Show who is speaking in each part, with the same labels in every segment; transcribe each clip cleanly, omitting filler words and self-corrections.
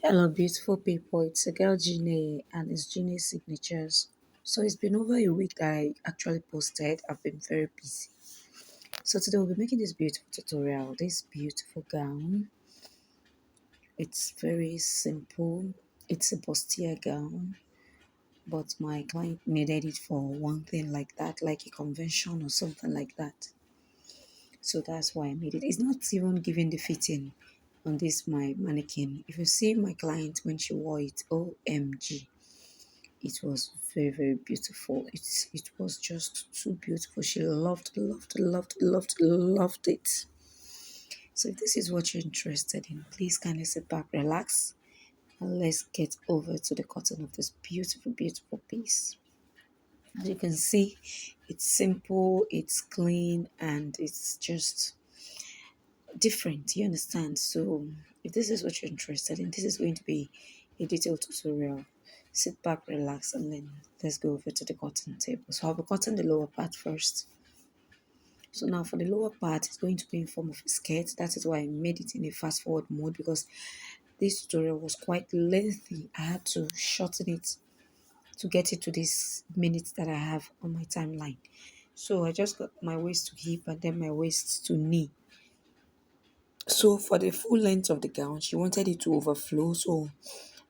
Speaker 1: Hello, beautiful people. It's a girl, Gine, and it's Gine's signatures. So it's been over a week that I actually posted. I've been very busy. So today we'll be making this beautiful tutorial. This beautiful gown. It's very simple. It's a bustier gown, but my client needed it for one thing like that, like a convention or something like that. So that's why I made it. It's not even giving the fitting on this my mannequin. If you see my client when she wore it, OMG. It was very, very beautiful. It was just too beautiful. She loved it. So if this is what you're interested in, please kindly sit back, relax, and let's get over to the cotton of this beautiful, beautiful piece. As you can see, it's simple, it's clean, and it's just different. You understand? So if this is what you're interested in, this is going to be a detailed tutorial. Sit back, relax, and then let's go over to the cotton table. So I'll be cutting the lower part first. So now for the lower part, it's going to be in form of a skirt. That is why I made it in a fast forward mode, because this tutorial was quite lengthy. I had to shorten it to get it to this minutes that I have on my timeline. So I just got my waist to hip and then my waist to knee. So for the full length of the gown, she wanted it to overflow. So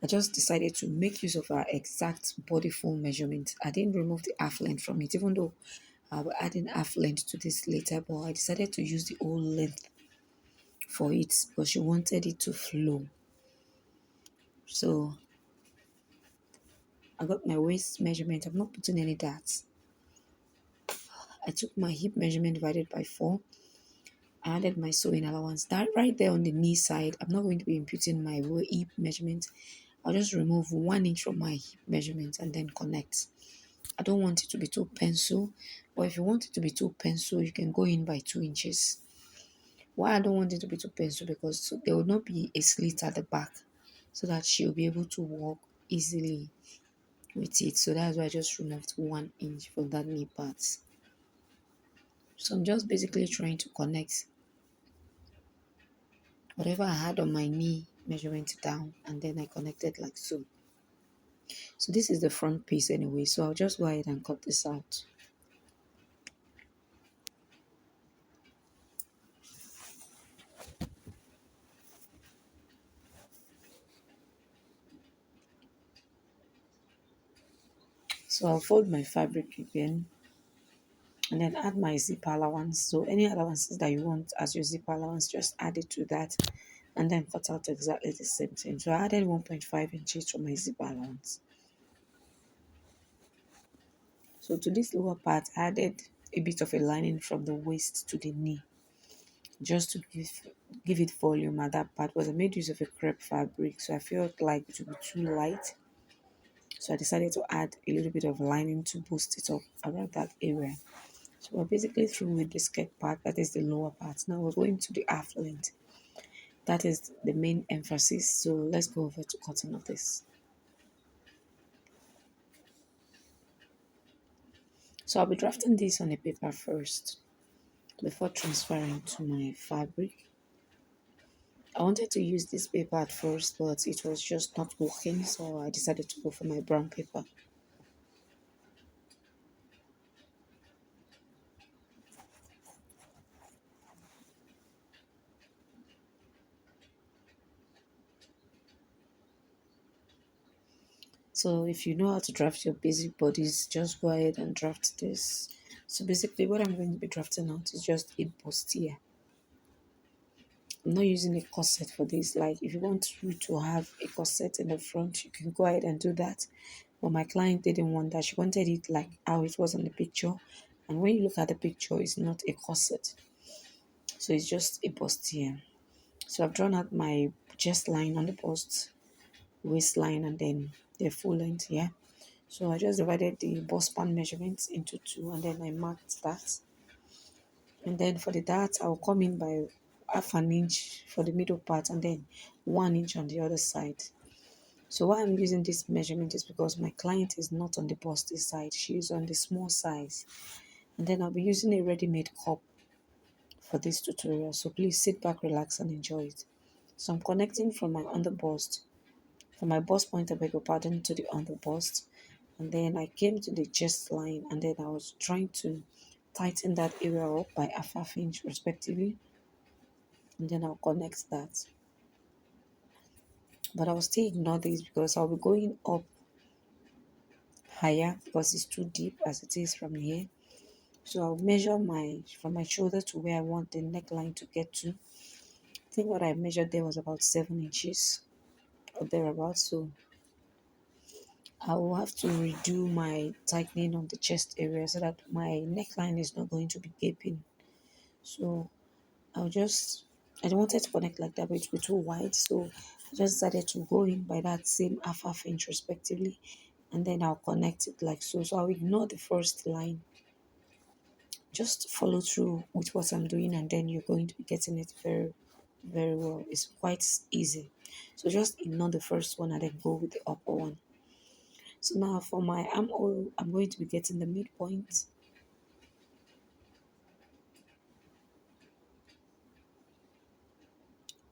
Speaker 1: I just decided to make use of her exact body full measurement. I didn't remove the half length from it, even though I'll be adding half length to this later, but I decided to use the whole length for it because she wanted it to flow. So I got my waist measurement. I'm not putting any darts. I took my hip measurement divided by 4. I added my sewing allowance. That right there on the knee side, I'm not going to be imputing my hip measurement. I'll just remove 1 inch from my hip measurement and then connect. I don't want it to be too pencil, but if you want it to be too pencil, you can go in by 2 inches. Why I don't want it to be too pencil? Because there will not be a slit at the back, so that she'll be able to walk easily with it. So that's why I just removed 1 inch from that knee part. So I'm just basically trying to connect whatever I had on my knee measurement down, and then I connected like so. So this is the front piece anyway, so I'll just go ahead and cut this out. So I'll fold my fabric again and then add my zip allowance. So any allowances that you want as your zip allowance, just add it to that and then cut out exactly the same thing. So I added 1.5 inches for my zip allowance. So to this lower part, I added a bit of a lining from the waist to the knee, just to give it volume at that part. Because I made use of a crepe fabric, so I felt like it would be too light. So I decided to add a little bit of lining to boost it up around that area. So we're basically through with the skirt part, that is the lower part. Now we're going to the half length. That is the main emphasis. So let's go over to cutting of this. So I'll be drafting this on a paper first before transferring to my fabric. I wanted to use this paper at first, but it was just not working, so I decided to go for my brown paper. So if you know how to draft your basic bodies, just go ahead and draft this. So basically what I'm going to be drafting out is just a bustier. I'm not using a corset for this. Like if you want you to have a corset in the front, you can go ahead and do that. But my client didn't want that. She wanted it like how it was on the picture. And when you look at the picture, it's not a corset. So it's just a bustier. So I've drawn out my chest line on the bust, waistline, and then the full length here. So I just divided the bust span measurements into 2 and then I marked that. And then for the dart, I'll come in by half an inch for the middle part and then 1 inch on the other side. So why I'm using this measurement is because my client is not on the busty side, she is on the small size. And then I'll be using a ready-made cup for this tutorial. So please sit back, relax and enjoy it. So I'm connecting from my underbust from my bust point, I beg your pardon, to the on the bust, and then I came to the chest line, and then I was trying to tighten that area up by half inch respectively, and then I'll connect that. But I'll still ignore this because I'll be going up higher because it's too deep as it is from here. So I'll measure my from my shoulder to where I want the neckline to get to. I think what I measured there was about 7 inches or thereabouts. So I will have to redo my tightening on the chest area so that my neckline is not going to be gaping. So I'll just I don't want it to connect like that, but it will be too wide. So I just decided to go in by that same half inch respectively, and then I'll connect it like so. So I'll ignore the first line, just follow through with what I'm doing, and then you're going to be getting it very, very well. It's quite easy. So just ignore the first one and then go with the upper one. So now for my armhole, I'm going to be getting the midpoint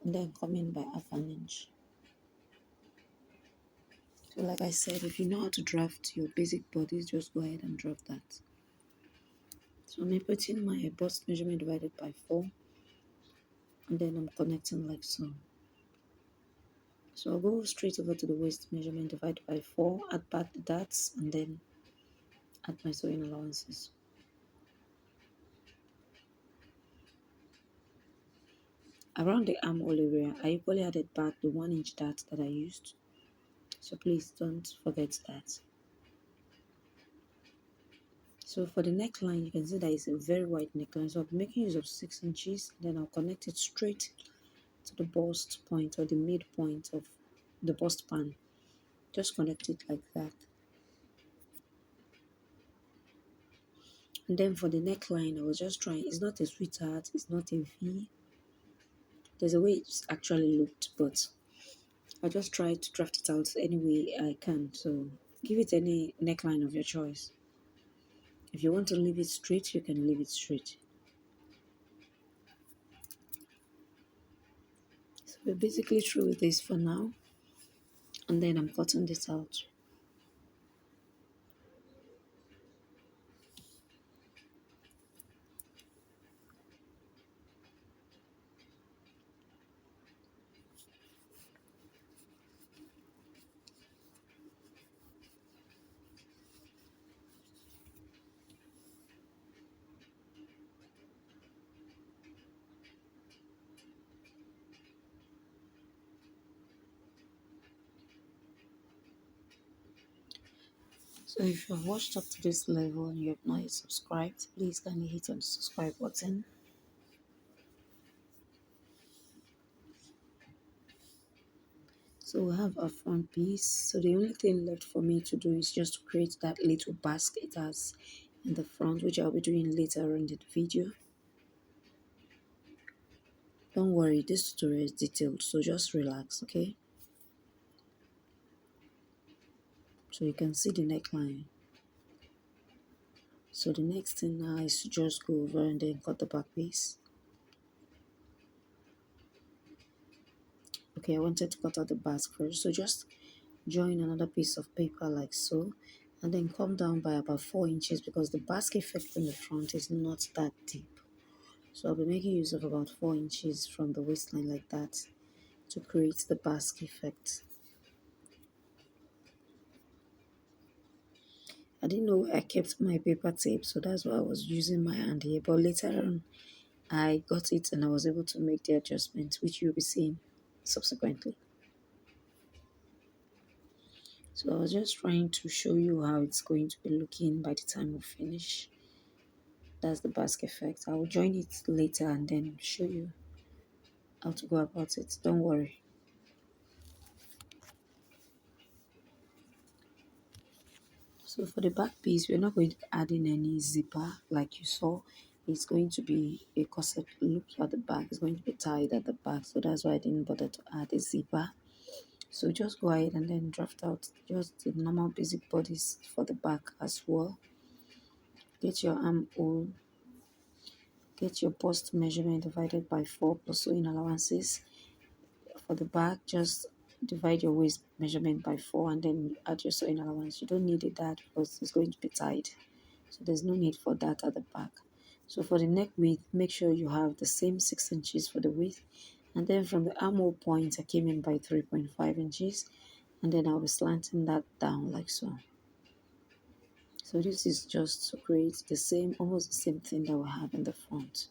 Speaker 1: and then coming by half an inch. So like I said, if you know how to draft your basic bodies, just go ahead and draft that. So I'm putting my bust measurement divided by 4, and then I'm connecting like so. So I'll go straight over to the waist measurement divided by 4, add back the darts, and then add my sewing allowances. Around the armhole area, I equally added back the 1 inch dart that I used. So please don't forget that. So for the neckline, you can see that it's a very wide neckline. So I'll be making use of 6 inches, then I'll connect it straight to the bust point or the midpoint of the bust pan. Just connect it like that. And then for the neckline, I was just trying, it's not a sweetheart, it's not a V. There's a way it's actually looked, but I just try to draft it out any way I can. So give it any neckline of your choice. If you want to leave it straight, you can leave it straight. So we're basically through with this for now. And then I'm cutting this out. So if you've watched up to this level and you have not yet subscribed, please kindly hit on the subscribe button. So we have our front piece. So the only thing left for me to do is just to create that little basket it has in the front, which I'll be doing later on in the video. Don't worry, this tutorial is detailed, so just relax, okay? So you can see the neckline. So the next thing now is to just go over and then cut the back piece. Okay, I wanted to cut out the basque first, so just join another piece of paper like so, and then come down by about 4 inches because the basque effect in the front is not that deep. So I'll be making use of about 4 inches from the waistline like that to create the basque effect. I didn't know where I kept my paper tape, so that's why I was using my hand here, but later on I got it and I was able to make the adjustments, which you'll be seeing subsequently. So I was just trying to show you how it's going to be looking by the time we finish. That's the basket effect. I will join it later and then show you how to go about it. Don't worry. So for the back piece, we're not going to add in any zipper like you saw. It's going to be a corset loop at the back. It's going to be tied at the back. So that's why I didn't bother to add a zipper. So just go ahead and then draft out just the normal basic bodies for the back as well. Get your armhole, get your bust measurement divided by 4 plus sewing allowances. For the back, just divide your waist measurement by 4 and then add your sewing allowance. You don't need it that because it's going to be tied. So there's no need for that at the back. So for the neck width, make sure you have the same 6 inches for the width. And then from the armhole point, I came in by 3.5 inches. And then I'll be slanting that down like so. So this is just to create the same, almost the same thing that we have in the front.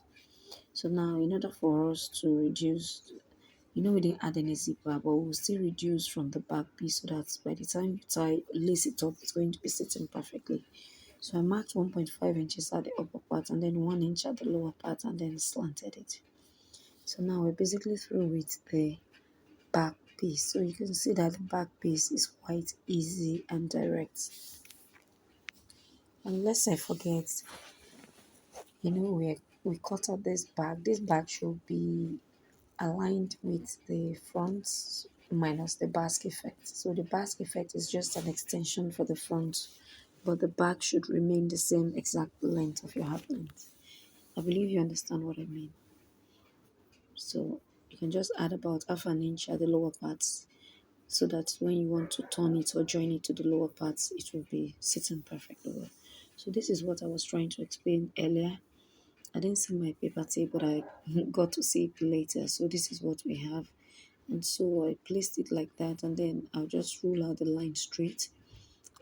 Speaker 1: So now in order for us to reduce, we didn't add any zipper, but we'll still reduce from the back piece so that by the time you lace it up, it's going to be sitting perfectly. So I marked 1.5 inches at the upper part and then 1 inch at the lower part and then slanted it. So now we're basically through with the back piece. So you can see that the back piece is quite easy and direct. Unless I forget, we cut out this bag. This bag should be aligned with the front minus the basket effect. So the basket effect is just an extension for the front, but the back should remain the same exact length of your hip length. I believe you understand what I mean. So you can just add about half an inch at the lower parts so that when you want to turn it or join it to the lower parts, it will be sitting perfectly well. So this is what I was trying to explain earlier. I didn't see my paper tape, but I got to see it later. So this is what we have. And so I placed it like that, and then I'll just rule out the line straight,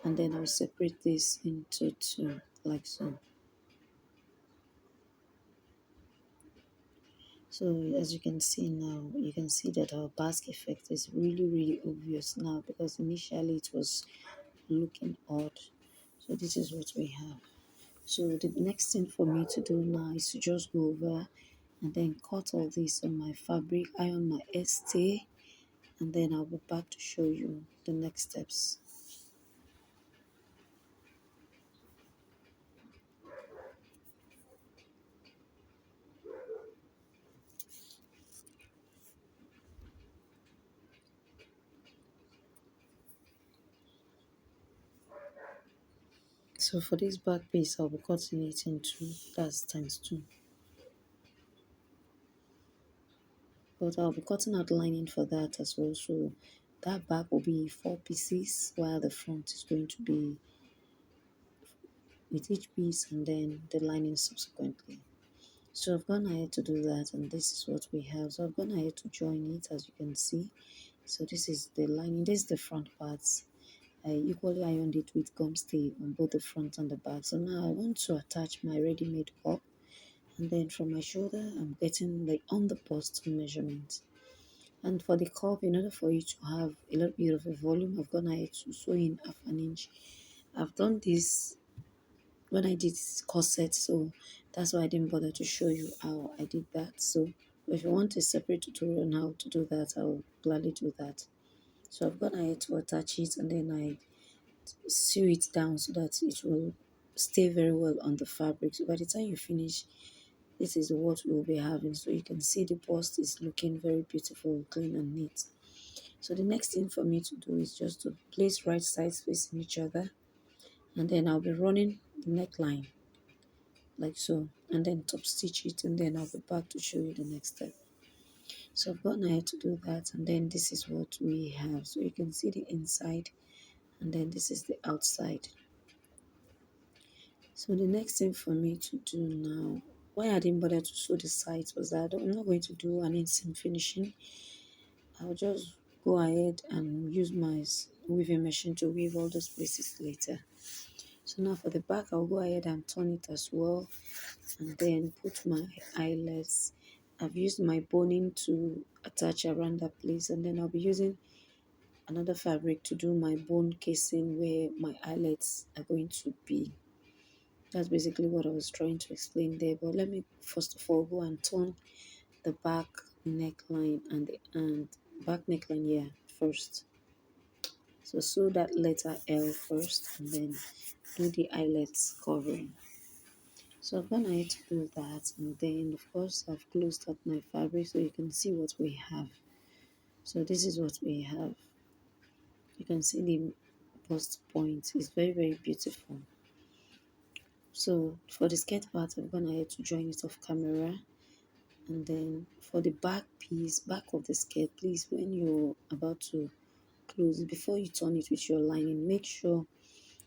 Speaker 1: and then I'll separate this into two, like so. So as you can see now, you can see that our basket effect is really, really obvious now because initially it was looking odd. So this is what we have. So the next thing for me to do now is to just go over and then cut all this on my fabric, iron my stay, and then I'll be back to show you the next steps. So for this back piece, I'll be cutting it in two, that's times two. But I'll be cutting out lining for that as well. So that back will be 4 pieces, while the front is going to be with each piece and then the lining subsequently. So I've gone ahead to do that, and this is what we have. So I've gone ahead to join it, as you can see. So this is the lining, this is the front parts. I equally ironed it with gum stay on both the front and the back. So now I want to attach my ready-made cup, and then from my shoulder I'm getting like on the bust measurement. And for the cup, in order for you to have a little bit of a volume, I've gone ahead to sew in half an inch. I've done this when I did corset, so that's why I didn't bother to show you how I did that. So if you want a separate tutorial on how to do that, I'll gladly do that. So I've gone ahead to attach it, and then I sew it down so that it will stay very well on the fabric. So by the time you finish, this is what we'll be having. So you can see the bust is looking very beautiful, clean and neat. So the next thing for me to do is just to place right sides facing each other, and then I'll be running the neckline like so, and then top stitch it, and then I'll be back to show you the next step. So I've gone ahead to do that, and then this is what we have. So you can see the inside, and then this is the outside. So the next thing for me to do now, why I didn't bother to sew the sides was that I'm not going to do an inseam finishing. I'll just go ahead and use my weaving machine to weave all those places later. So now for the back, I'll go ahead and turn it as well, and then put my eyelets. I've used my boning to attach around that place, and then I'll be using another fabric to do my bone casing where my eyelets are going to be. That's basically what I was trying to explain there. But let me first of all go and turn the back neckline and back neckline here first. So sew that letter L first, and then do the eyelets covering. So I've gone ahead to do that, and then of course I've closed up my fabric so you can see what we have. So this is what we have. You can see the bust point is very, very beautiful. So for the skirt part, I've gone ahead to join it off camera. And then for the back piece, back of the skirt, please, when you're about to clothes, before you turn it with your lining, make sure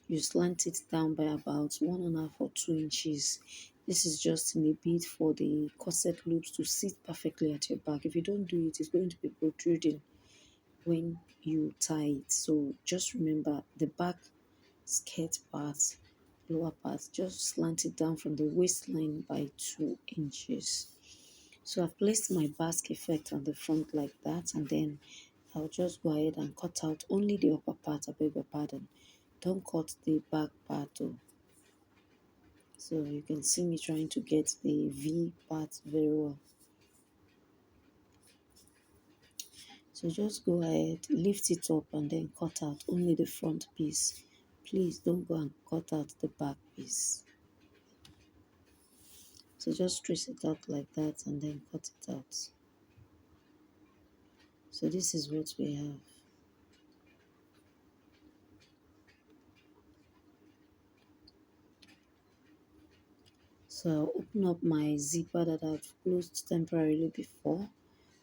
Speaker 1: you slant it down by about 1.5 or 2 inches. This is just in a bit for the corset loops to sit perfectly at your back. If you don't do it, it's going to be protruding when you tie it. So just remember the back skirt part, lower part, just slant it down from the waistline by 2 inches. So I've placed my basque effect on the front like that, and then I'll just go ahead and cut out only the upper part. I beg your pardon. Don't cut the back part though. So you can see me trying to get the V part very well. So just go ahead, lift it up and then cut out only the front piece. Please don't go and cut out the back piece. So just trace it out like that and then cut it out. So this is what we have. So I'll open up my zipper that I've closed temporarily before,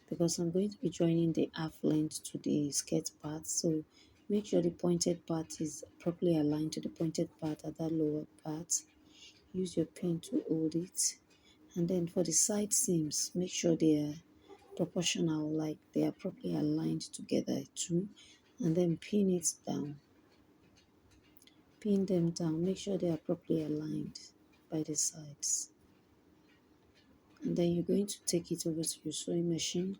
Speaker 1: because I'm going to be joining the half length to the skirt part. So make sure the pointed part is properly aligned to the pointed part at that lower part. Use your pin to hold it. And then for the side seams, make sure they are proportional, like they are properly aligned together too. And then pin it down. Pin them down. Make sure they are properly aligned by the sides. And then you're going to take it over to your sewing machine,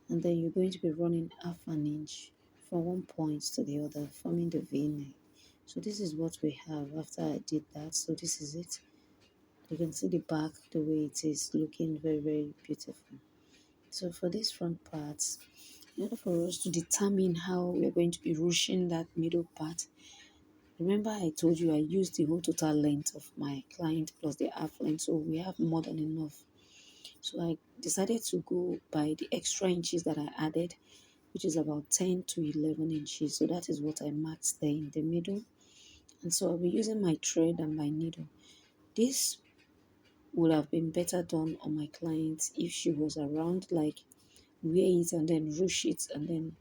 Speaker 1: and then you're going to be running 1/2 inch from one point to the other, forming the V-neck. So this is what we have after I did that. So this is it. You can see the back the way it is, looking very, very beautiful. So for this front part, in order for us to determine how we're going to be ruching that middle part, remember I told you I used the whole total length of my client plus the half length, so we have more than enough. So I decided to go by the extra inches that I added, which is about 10 to 11 inches. So that is what I marked there in the middle. And so I'll be using my thread and my needle. This would have been better done on my client if she was around, like wear it and then ruche it and then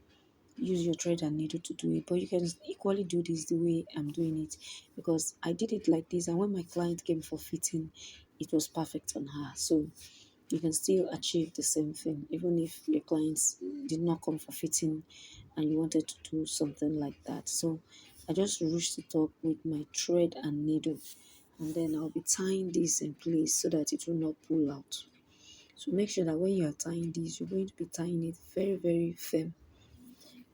Speaker 1: use your thread and needle to do it. But you can equally do this the way I'm doing it, because I did it like this, and when my client came for fitting, it was perfect on her. So you can still achieve the same thing even if your clients did not come for fitting and you wanted to do something like that. So I just ruched it up with my thread and needle, and then I'll be tying this in place so that it will not pull out. So make sure that when you are tying this, you're going to be tying it very, very firm.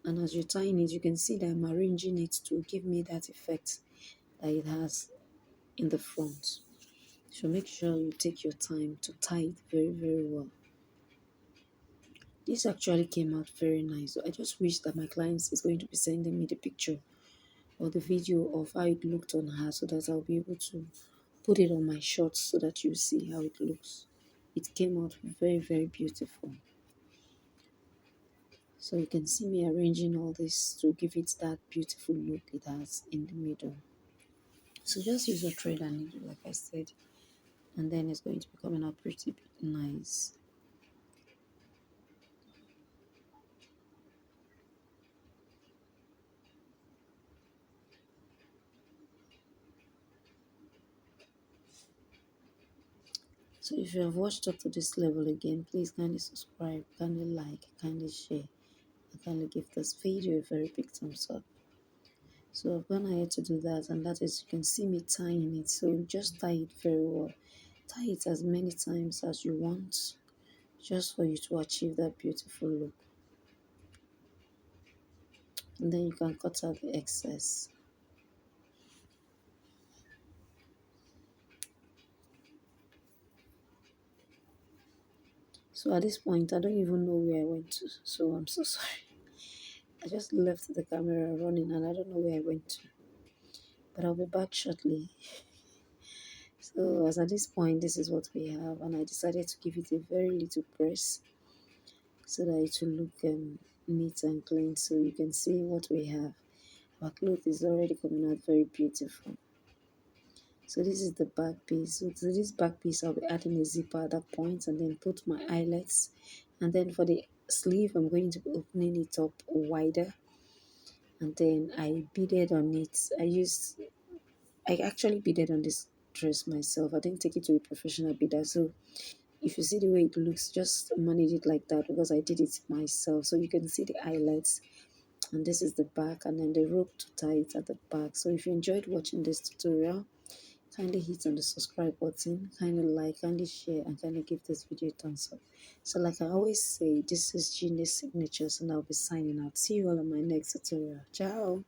Speaker 1: And as you're tying it, you can see that I'm arranging it to give me that effect that it has in the front. So make sure you take your time to tie it very, very well. This actually came out very nice. So I just wish that my clients is going to be sending me the picture or the video of how it looked on her, so that I'll be able to put it on my shorts so that you see how it looks. It came out very, very beautiful. So you can see me arranging all this to give it that beautiful look it has in the middle. So just use a thread and needle like I said, and then it's going to be coming out pretty nice. So if you have watched up to this level again, please kindly subscribe, kindly like, kindly share, and kindly give this video a very big thumbs up. So I've gone ahead to do that, and that is, you can see me tying it. So just tie it very well. Tie it as many times as you want, just for you to achieve that beautiful look. And then you can cut out the excess. So at this point, I don't even know where I went to. So I'm so sorry. I just left the camera running and I don't know where I went to. But I'll be back shortly. So as at this point, this is what we have, and I decided to give it a very little press so that it will look neat and clean. So you can see what we have. Our cloth is already coming out very beautiful. So this is the back piece. So to this back piece, I'll be adding a zipper at that point and then put my eyelets. And then for the sleeve, I'm going to be opening it up wider and then I beaded on it. I actually beaded on this dress myself. I didn't take it to a professional beader. So if you see the way it looks, just manage it like that because I did it myself. So you can see the highlights, and this is the back, and then the rope to tie it at the back. So if you enjoyed watching this tutorial, kindly hit on the subscribe button, kindly like, kindly share, and kindly give this video a thumbs up. So like I always say, this is Genius Signatures, and I'll be signing out. See you all in my next tutorial. Ciao.